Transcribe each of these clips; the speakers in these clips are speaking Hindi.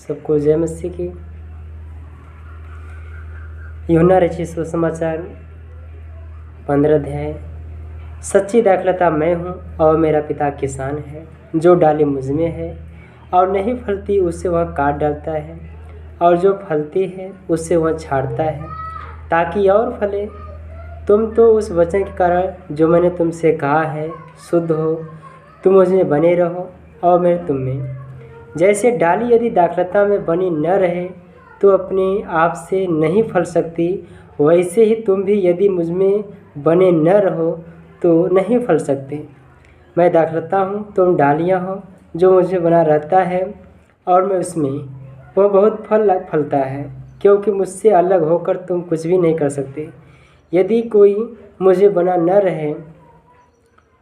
सबको जय मसीह की। यूहन्ना रचित सुसमाचार 15 अध्याय। सच्ची दाखलता मैं हूँ और मेरा पिता किसान है। जो डाली मुझ में है और नहीं फलती उसे वह काट डालता है, और जो फलती है उसे वह छाँटता है ताकि और फले। तुम तो उस वचन के कारण जो मैंने तुमसे कहा है शुद्ध हो। तुम मुझमें बने रहो और मैं तुम में। जैसे डाली यदि दाखलता में बनी न रहे तो अपने आप से नहीं फल सकती, वैसे ही तुम भी यदि मुझमें बने न रहो तो नहीं फल सकते। मैं दाखलता हूँ, तुम डालियाँ हो। जो मुझे बना रहता है और मैं उसमें, वह बहुत फल फलता है, क्योंकि मुझसे अलग होकर तुम कुछ भी नहीं कर सकते। यदि कोई मुझे बना न रहे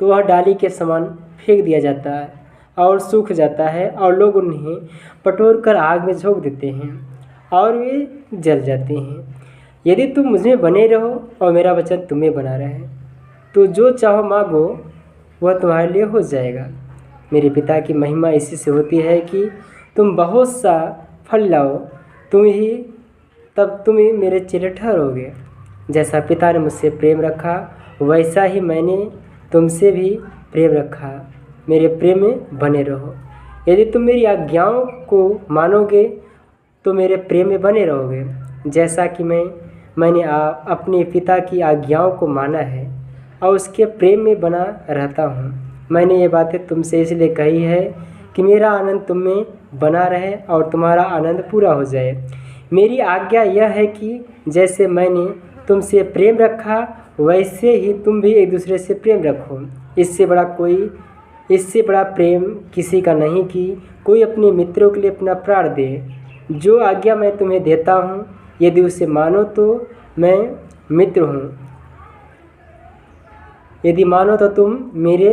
तो वह डाली के समान फेंक दिया जाता है और सूख जाता है, और लोग उन्हें पटोर कर आग में झोंक देते हैं और वे जल जाते हैं। यदि तुम मुझमें बने रहो और मेरा वचन तुम्हें बना रहे तो जो चाहो मांगो वह तुम्हारे लिए हो जाएगा। मेरे पिता की महिमा इसी से होती है कि तुम बहुत सा फल लाओ, तब तुम ही मेरे चेले ठहरोगे। जैसा पिता ने मुझसे प्रेम रखा वैसा ही मैंने तुमसे भी प्रेम रखा। मेरे प्रेम में बने रहो। यदि तुम मेरी आज्ञाओं को मानोगे तो मेरे प्रेम में बने रहोगे, जैसा कि मैंने अपने पिता की आज्ञाओं को माना है और उसके प्रेम में बना रहता हूँ। मैंने ये बातें तुमसे इसलिए कही है कि मेरा आनंद तुम में बना रहे और तुम्हारा आनंद पूरा हो जाए। मेरी आज्ञा यह है कि जैसे मैंने तुमसे प्रेम रखा वैसे ही तुम भी एक दूसरे से प्रेम रखो। इससे बड़ा प्रेम किसी का नहीं कि कोई अपने मित्रों के लिए अपना प्राण दे। जो आज्ञा मैं तुम्हें देता हूँ, यदि उसे मानो तो मैं मित्र हूँ। यदि मानो तो तुम मेरे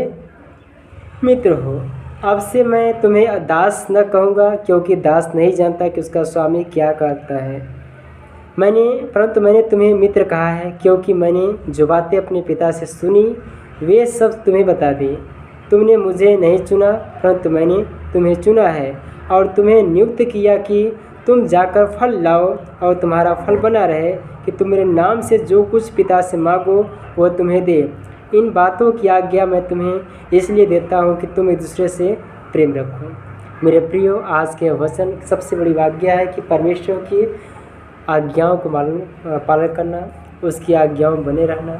मित्र हो। अब से मैं तुम्हें दास न कहूँगा, क्योंकि दास नहीं जानता कि उसका स्वामी क्या करता है। परंतु मैंने तुम्हें मित्र कहा है, क्योंकि मैंने जो बातें अपने पिता से सुनी वे सब तुम्हें बता दी। तुमने मुझे नहीं चुना, परंतु मैंने तुम्हें चुना है और तुम्हें नियुक्त किया कि तुम जाकर फल लाओ और तुम्हारा फल बना रहे, कि तुम मेरे नाम से जो कुछ पिता से मांगो वह तुम्हें दे। इन बातों की आज्ञा मैं तुम्हें इसलिए देता हूँ कि तुम एक दूसरे से प्रेम रखो। मेरे प्रियो, आज के वचन सबसे बड़ी आज्ञा है कि परमेश्वर की आज्ञाओं को पालन करना, उसकी आज्ञाओं में बने रहना।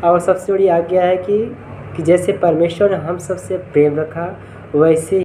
और सबसे बड़ी आज्ञा है कि जैसे परमेश्वर ने हम सबसे प्रेम रखा वैसे